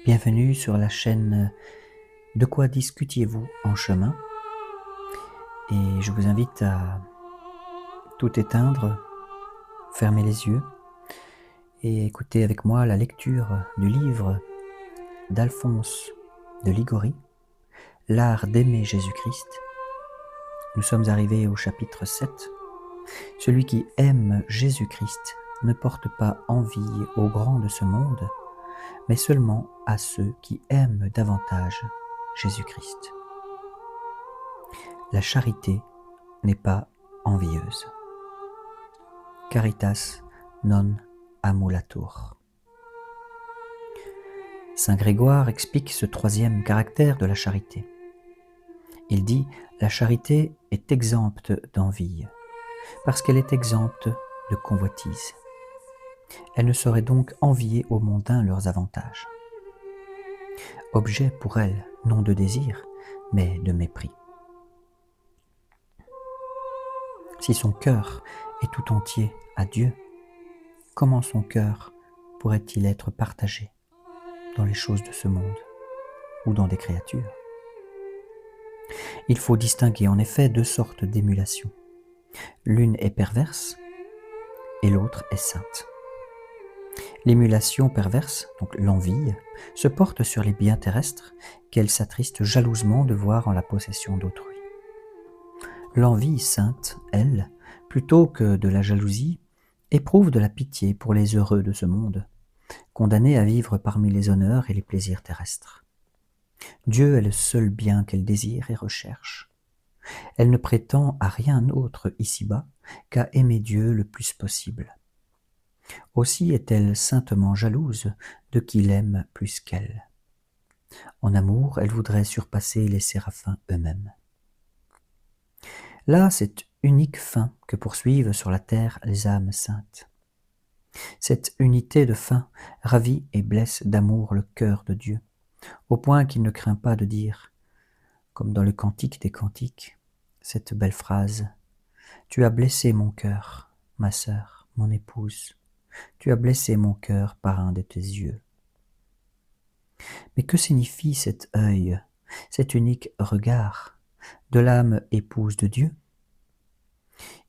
Bienvenue sur la chaîne De quoi discutiez-vous en chemin? Et je vous invite à tout éteindre, fermer les yeux et écouter avec moi la lecture du livre d'Alphonse de Liguori, L'art d'aimer Jésus-Christ. Nous sommes arrivés au chapitre 7. Celui qui aime Jésus-Christ ne porte pas envie aux grands de ce monde, mais seulement à ceux qui aiment davantage Jésus-Christ. La charité n'est pas envieuse. Caritas non amulatur. Saint Grégoire explique ce troisième caractère de la charité. Il dit « La charité est exempte d'envie, parce qu'elle est exempte de convoitise. Elle ne saurait donc envier aux mondains leurs avantages. Objet pour elle, non de désir, mais de mépris. Si son cœur est tout entier à Dieu, comment son cœur pourrait-il être partagé dans les choses de ce monde ou dans des créatures? Il faut distinguer en effet deux sortes d'émulation. L'une est perverse et l'autre est sainte. L'émulation perverse, donc l'envie, se porte sur les biens terrestres qu'elle s'attriste jalousement de voir en la possession d'autrui. L'envie sainte, elle, plutôt que de la jalousie, éprouve de la pitié pour les heureux de ce monde, condamnés à vivre parmi les honneurs et les plaisirs terrestres. Dieu est le seul bien qu'elle désire et recherche. Elle ne prétend à rien autre ici-bas qu'à aimer Dieu le plus possible. Aussi est-elle saintement jalouse de qui l'aime plus qu'elle. En amour, elle voudrait surpasser les séraphins eux-mêmes. Là, cette unique fin que poursuivent sur la terre les âmes saintes. Cette unité de fin ravit et blesse d'amour le cœur de Dieu, au point qu'il ne craint pas de dire, comme dans le Cantique des Cantiques, cette belle phrase « Tu as blessé mon cœur, ma sœur, mon épouse, tu as blessé mon cœur par un de tes yeux. » Mais que signifie cet œil, cet unique regard de l'âme épouse de Dieu?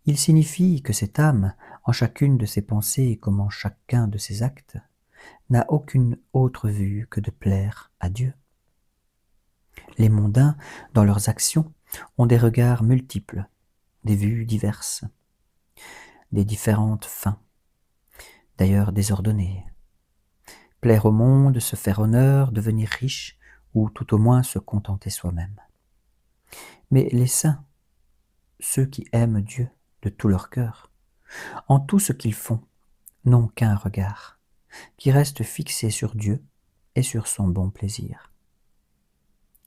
Il signifie que cette âme, en chacune de ses pensées comme en chacun de ses actes, n'a aucune autre vue que de plaire à Dieu. Les mondains, dans leurs actions, ont des regards multiples, des vues diverses, des différentes fins, d'ailleurs désordonnées. Plaire au monde, se faire honneur, devenir riche, ou tout au moins se contenter soi-même. Mais les saints, ceux qui aiment Dieu de tout leur cœur, en tout ce qu'ils font, n'ont qu'un regard, qui reste fixé sur Dieu et sur son bon plaisir.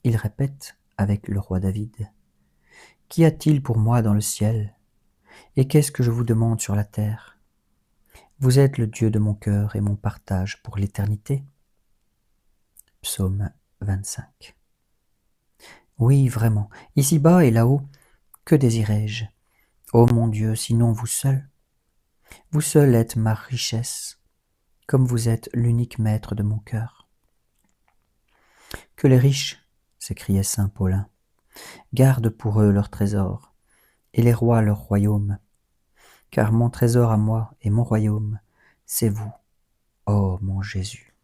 Ils répètent avec le roi David, « Qu'y a-t-il pour moi dans le ciel? Et qu'est-ce que je vous demande sur la terre? Vous êtes le Dieu de mon cœur et mon partage pour l'éternité. » Psaume 25. Oui, vraiment, ici-bas et là-haut, que désirais-je? Ô mon Dieu, sinon vous seul? Vous seul êtes ma richesse, comme vous êtes l'unique maître de mon cœur. Que les riches, s'écriait saint Paulin, gardent pour eux leur trésor, et les rois leur royaume, car mon trésor à moi et mon royaume, c'est vous, ô mon Jésus.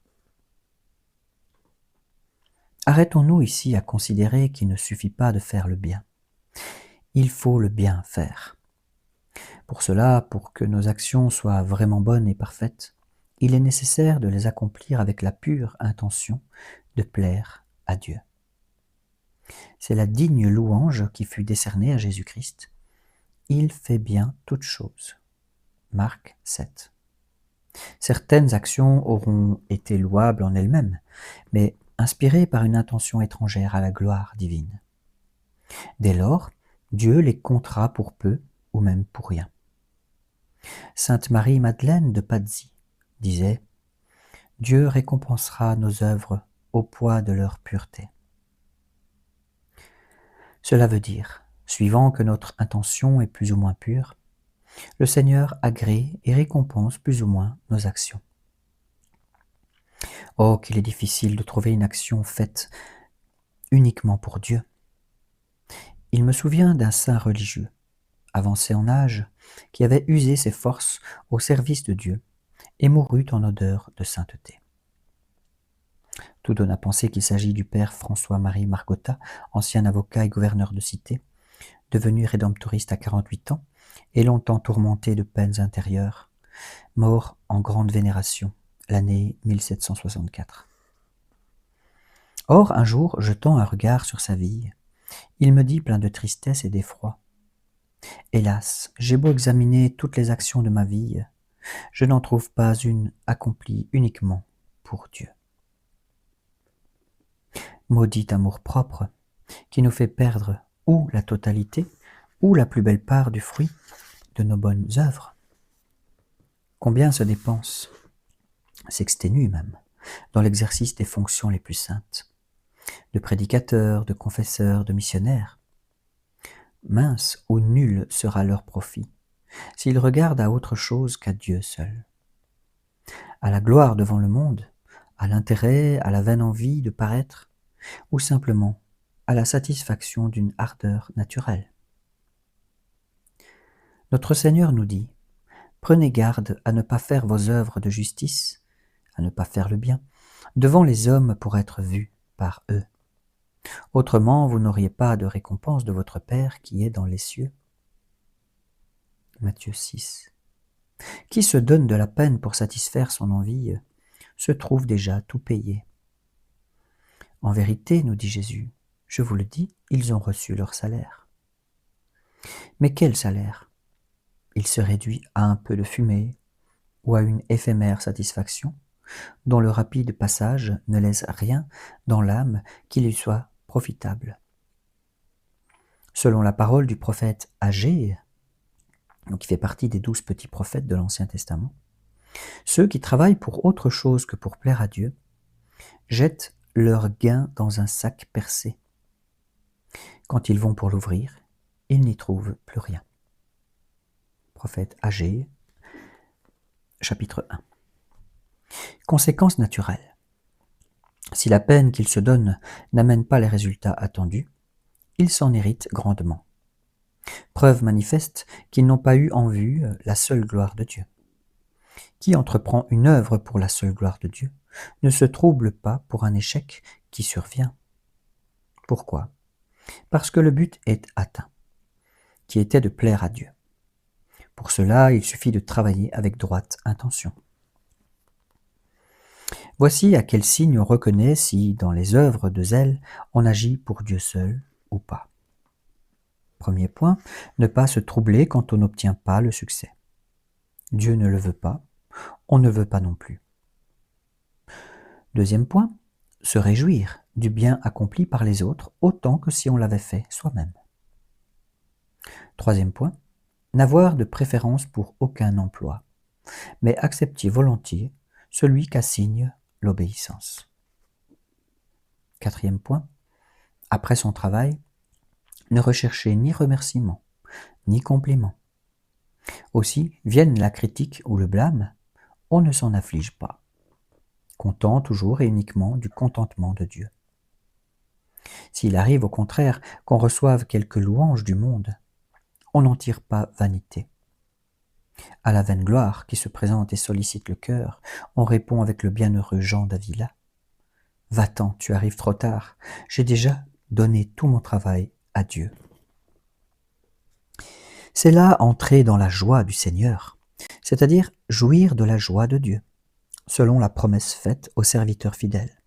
Arrêtons-nous ici à considérer qu'il ne suffit pas de faire le bien. Il faut le bien faire. Pour cela, pour que nos actions soient vraiment bonnes et parfaites, il est nécessaire de les accomplir avec la pure intention de plaire à Dieu. C'est la digne louange qui fut décernée à Jésus-Christ. Il fait bien toutes choses. Marc 7. Certaines actions auront été louables en elles-mêmes, mais inspirées par une intention étrangère à la gloire divine. Dès lors, Dieu les comptera pour peu ou même pour rien. Sainte Marie-Madeleine de Pazzi disait « Dieu récompensera nos œuvres au poids de leur pureté. » Cela veut dire, suivant que notre intention est plus ou moins pure, le Seigneur agrée et récompense plus ou moins nos actions. Oh, qu'il est difficile de trouver une action faite uniquement pour Dieu. Il me souvient d'un saint religieux, avancé en âge, qui avait usé ses forces au service de Dieu et mourut en odeur de sainteté. Tout donne à penser qu'il s'agit du père François-Marie Marcotta, ancien avocat et gouverneur de cité, devenu rédemptoriste à 48 ans et longtemps tourmenté de peines intérieures, mort en grande vénération, l'année 1764. Or, un jour, jetant un regard sur sa vie, il me dit plein de tristesse et d'effroi: « Hélas, j'ai beau examiner toutes les actions de ma vie, je n'en trouve pas une accomplie uniquement pour Dieu. » Maudit amour-propre, qui nous fait perdre ou la totalité, ou la plus belle part du fruit de nos bonnes œuvres. Combien se dépense, s'exténue même, dans l'exercice des fonctions les plus saintes, de prédicateur, de confesseur, de missionnaire. Mince ou nul sera leur profit, s'ils regardent à autre chose qu'à Dieu seul. À la gloire devant le monde, à l'intérêt, à la vaine envie de paraître, ou simplement à la satisfaction d'une ardeur naturelle. Notre Seigneur nous dit: « Prenez garde à ne pas faire vos œuvres de justice, à ne pas faire le bien, devant les hommes pour être vus par eux. Autrement, vous n'auriez pas de récompense de votre Père qui est dans les cieux. » Matthieu 6. Qui se donne de la peine pour satisfaire son envie se trouve déjà tout payé. En vérité, nous dit Jésus, je vous le dis, ils ont reçu leur salaire. Mais quel salaire? Il se réduit à un peu de fumée ou à une éphémère satisfaction dont le rapide passage ne laisse rien dans l'âme qui lui soit profitable. Selon la parole du prophète Agée, qui fait partie des 12 petits prophètes de l'Ancien Testament, ceux qui travaillent pour autre chose que pour plaire à Dieu jettent leur gain dans un sac percé. Quand ils vont pour l'ouvrir, ils n'y trouvent plus rien. Prophète Agée, chapitre 1. Conséquence naturelle. Si la peine qu'ils se donnent n'amène pas les résultats attendus, ils s'en héritent grandement. Preuve manifeste qu'ils n'ont pas eu en vue la seule gloire de Dieu. Qui entreprend une œuvre pour la seule gloire de Dieu ne se trouble pas pour un échec qui survient. Pourquoi? Parce que le but est atteint, qui était de plaire à Dieu. Pour cela, il suffit de travailler avec droite intention. Voici à quel signe on reconnaît si, dans les œuvres de zèle, on agit pour Dieu seul ou pas. Premier point, ne pas se troubler quand on n'obtient pas le succès. Dieu ne le veut pas, on ne veut pas non plus. Deuxième point, se réjouir du bien accompli par les autres autant que si on l'avait fait soi-même. Troisième point, n'avoir de préférence pour aucun emploi, mais accepter volontiers celui qu'assigne l'obéissance. Quatrième point, après son travail, ne rechercher ni remerciement, ni compliment. Aussi, vienne la critique ou le blâme, on ne s'en afflige pas, content toujours et uniquement du contentement de Dieu. S'il arrive au contraire qu'on reçoive quelques louanges du monde, on n'en tire pas vanité. À la vaine gloire qui se présente et sollicite le cœur, on répond avec le bienheureux Jean d'Avila: « Va-t'en, tu arrives trop tard, j'ai déjà donné tout mon travail à Dieu. » C'est là entrer dans la joie du Seigneur, c'est-à-dire jouir de la joie de Dieu, selon la promesse faite aux serviteurs fidèles.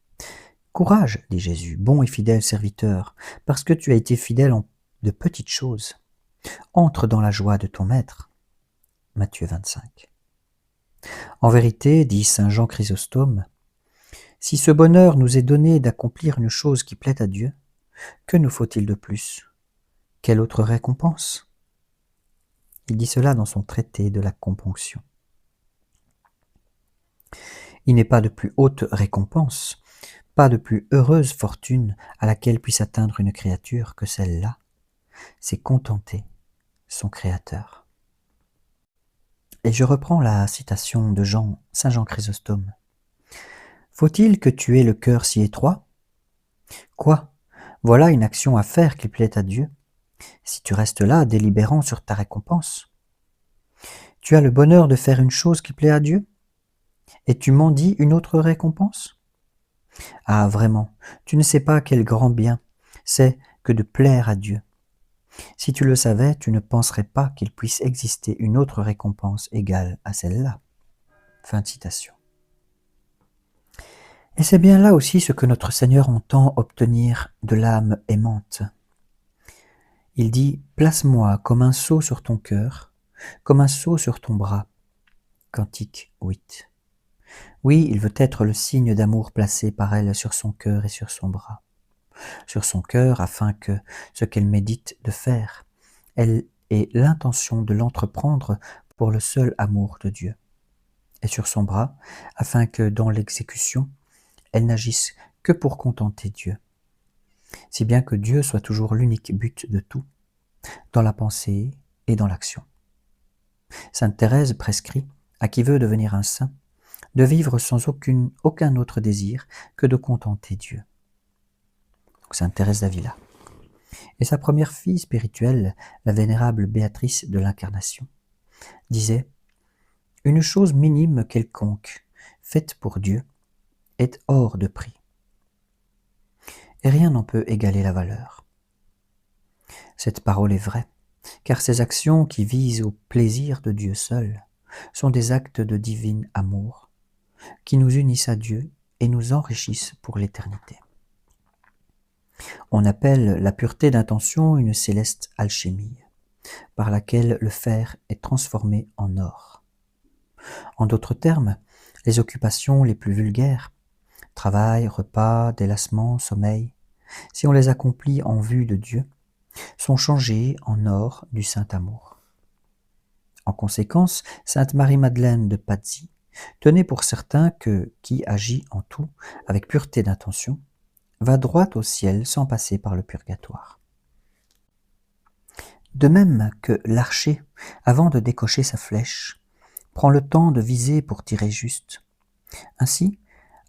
« Courage, dit Jésus, bon et fidèle serviteur, parce que tu as été fidèle en de petites choses. Entre dans la joie de ton Maître. » Matthieu 25. En vérité, dit saint Jean Chrysostome, si ce bonheur nous est donné d'accomplir une chose qui plaît à Dieu, que nous faut-il de plus? Quelle autre récompense? Il dit cela dans son traité de la componction. Il n'est pas de plus haute récompense, pas de plus heureuse fortune à laquelle puisse atteindre une créature que celle-là, c'est contenter son Créateur. Et je reprends la citation de Saint Jean Chrysostome. Faut-il que tu aies le cœur si étroit? Quoi? Voilà une action à faire qui plaît à Dieu, si tu restes là, délibérant sur ta récompense. Tu as le bonheur de faire une chose qui plaît à Dieu, et tu mendies une autre récompense? Ah, vraiment, tu ne sais pas quel grand bien c'est que de plaire à Dieu. Si tu le savais, tu ne penserais pas qu'il puisse exister une autre récompense égale à celle-là. Fin de citation. Et c'est bien là aussi ce que notre Seigneur entend obtenir de l'âme aimante. Il dit « Place-moi comme un sceau sur ton cœur, comme un sceau sur ton bras. » Cantique 8. Oui, il veut être le signe d'amour placé par elle sur son cœur et sur son bras. Sur son cœur, afin que ce qu'elle médite de faire, elle ait l'intention de l'entreprendre pour le seul amour de Dieu. Et sur son bras, afin que dans l'exécution, elle n'agisse que pour contenter Dieu. Si bien que Dieu soit toujours l'unique but de tout, dans la pensée et dans l'action. Sainte Thérèse prescrit, à qui veut devenir un saint, de vivre sans aucun autre désir que de contenter Dieu. Sainte Thérèse d'Avila. Et sa première fille spirituelle, la vénérable Béatrice de l'Incarnation, disait « Une chose minime quelconque, faite pour Dieu, est hors de prix. Et rien n'en peut égaler la valeur. » Cette parole est vraie, car ces actions qui visent au plaisir de Dieu seul sont des actes de divin amour, qui nous unissent à Dieu et nous enrichissent pour l'éternité. On appelle la pureté d'intention une céleste alchimie, par laquelle le fer est transformé en or. En d'autres termes, les occupations les plus vulgaires, travail, repas, délassement, sommeil, si on les accomplit en vue de Dieu, sont changées en or du saint amour. En conséquence, sainte Marie-Madeleine de Pazzi tenait pour certain que qui agit en tout avec pureté d'intention va droit au ciel sans passer par le purgatoire. De même que l'archer, avant de décocher sa flèche, prend le temps de viser pour tirer juste. Ainsi,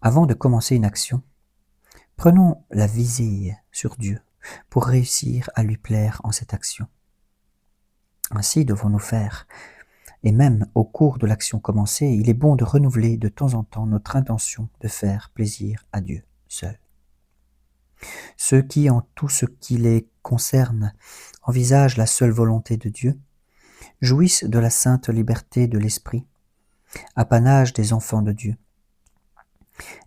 avant de commencer une action, prenons la visée sur Dieu pour réussir à lui plaire en cette action. Ainsi devons-nous faire, et même au cours de l'action commencée, il est bon de renouveler de temps en temps notre intention de faire plaisir à Dieu seul. Ceux qui, en tout ce qui les concerne, envisagent la seule volonté de Dieu, jouissent de la sainte liberté de l'esprit, apanage des enfants de Dieu.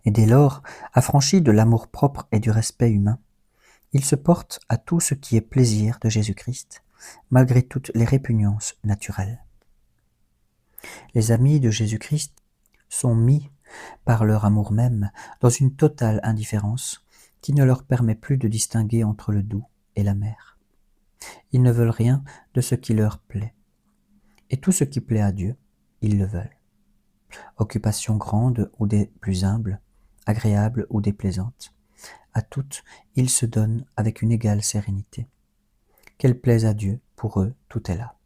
Et dès lors, affranchis de l'amour-propre et du respect humain, ils se portent à tout ce qui est plaisir de Jésus-Christ, malgré toutes les répugnances naturelles. Les amis de Jésus-Christ sont mis, par leur amour même, dans une totale indifférence qui ne leur permet plus de distinguer entre le doux et l'amer. Ils ne veulent rien de ce qui leur plaît. Et tout ce qui plaît à Dieu, ils le veulent. Occupations grandes ou des plus humbles, agréables ou déplaisantes, à toutes, ils se donnent avec une égale sérénité. Qu'elle plaise à Dieu, pour eux, tout est là.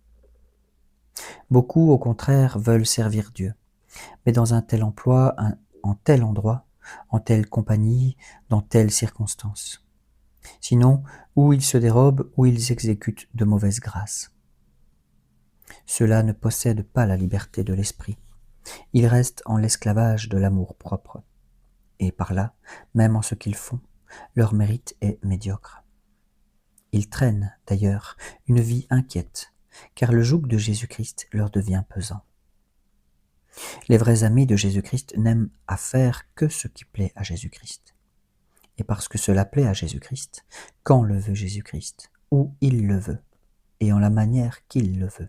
Beaucoup, au contraire, veulent servir Dieu, mais dans un tel emploi, en tel endroit, en telle compagnie, dans telle circonstance. Sinon, ou ils se dérobent, ou ils exécutent de mauvaises grâces. Ceux-là ne possèdent pas la liberté de l'esprit. Ils restent en l'esclavage de l'amour-propre. Et par là, même en ce qu'ils font, leur mérite est médiocre. Ils traînent, d'ailleurs, une vie inquiète, car le joug de Jésus-Christ leur devient pesant. Les vrais amis de Jésus-Christ n'aiment à faire que ce qui plaît à Jésus-Christ. Et parce que cela plaît à Jésus-Christ, quand le veut Jésus-Christ, où il le veut, et en la manière qu'il le veut.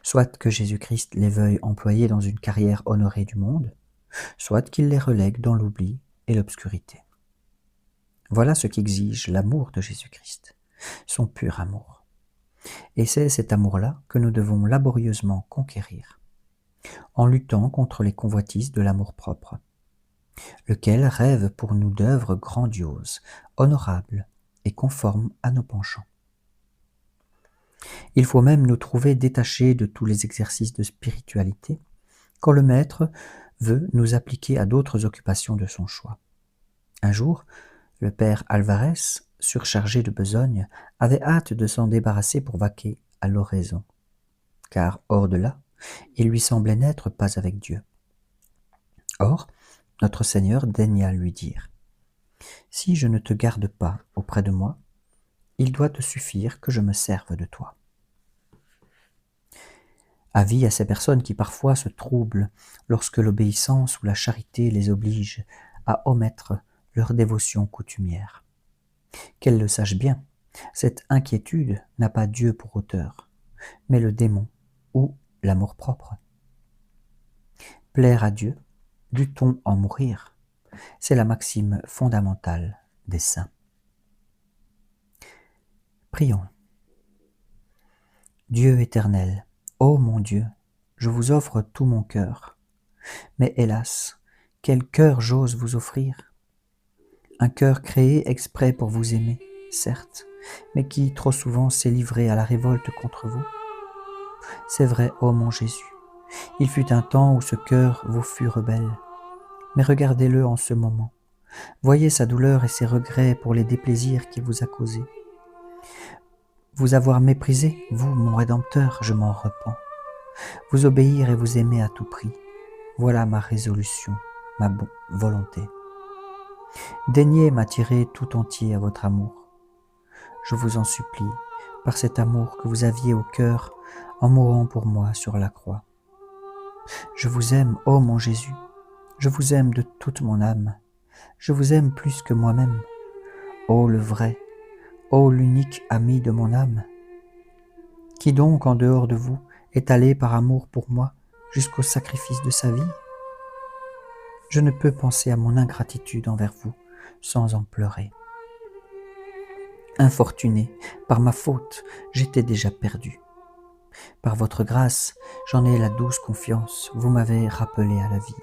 Soit que Jésus-Christ les veuille employer dans une carrière honorée du monde, soit qu'il les relègue dans l'oubli et l'obscurité. Voilà ce qu'exige l'amour de Jésus-Christ, son pur amour. Et c'est cet amour-là que nous devons laborieusement conquérir, en luttant contre les convoitises de l'amour-propre, lequel rêve pour nous d'œuvres grandioses, honorables et conformes à nos penchants. Il faut même nous trouver détachés de tous les exercices de spiritualité, quand le maître veut nous appliquer à d'autres occupations de son choix. Un jour, le père Alvarez, surchargé de besogne, avait hâte de s'en débarrasser pour vaquer à l'oraison, car hors de là, il lui semblait n'être pas avec Dieu. Or, notre Seigneur daigna lui dire : « Si je ne te garde pas auprès de moi, il doit te suffire que je me serve de toi. » Avis à ces personnes qui parfois se troublent lorsque l'obéissance ou la charité les oblige à omettre leur dévotion coutumière. Qu'elles le sachent bien, cette inquiétude n'a pas Dieu pour auteur, mais le démon ou l'amour-propre. Plaire à Dieu, dut-on en mourir ? C'est la maxime fondamentale des saints. Prions. Dieu éternel, ô mon Dieu, je vous offre tout mon cœur. Mais hélas, quel cœur j'ose vous offrir ? Un cœur créé exprès pour vous aimer, certes, mais qui trop souvent s'est livré à la révolte contre vous. C'est vrai, ô mon Jésus, il fut un temps où ce cœur vous fut rebelle, mais regardez-le en ce moment. Voyez sa douleur et ses regrets pour les déplaisirs qu'il vous a causés. Vous avoir méprisé, vous, mon Rédempteur, je m'en repens. Vous obéir et vous aimer à tout prix, voilà ma résolution, ma volonté. Daignez m'attirer tout entier à votre amour. Je vous en supplie, par cet amour que vous aviez au cœur en mourant pour moi sur la croix. Je vous aime, ô mon Jésus, je vous aime de toute mon âme, je vous aime plus que moi-même, ô le vrai, ô l'unique ami de mon âme. Qui donc, en dehors de vous, est allé par amour pour moi jusqu'au sacrifice de sa vie ? Je ne peux penser à mon ingratitude envers vous sans en pleurer. Infortuné, par ma faute, j'étais déjà perdu. Par votre grâce, j'en ai la douce confiance, vous m'avez rappelé à la vie,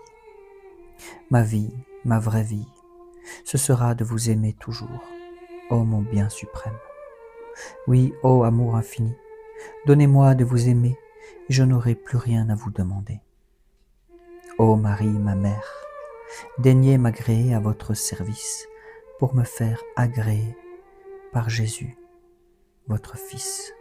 ma vraie vie, ce sera de vous aimer toujours, ô mon bien suprême. Oui, ô amour infini, donnez-moi de vous aimer, et je n'aurai plus rien à vous demander. Ô Marie, ma mère, daignez m'agréer à votre service, pour me faire agréer par Jésus, votre Fils.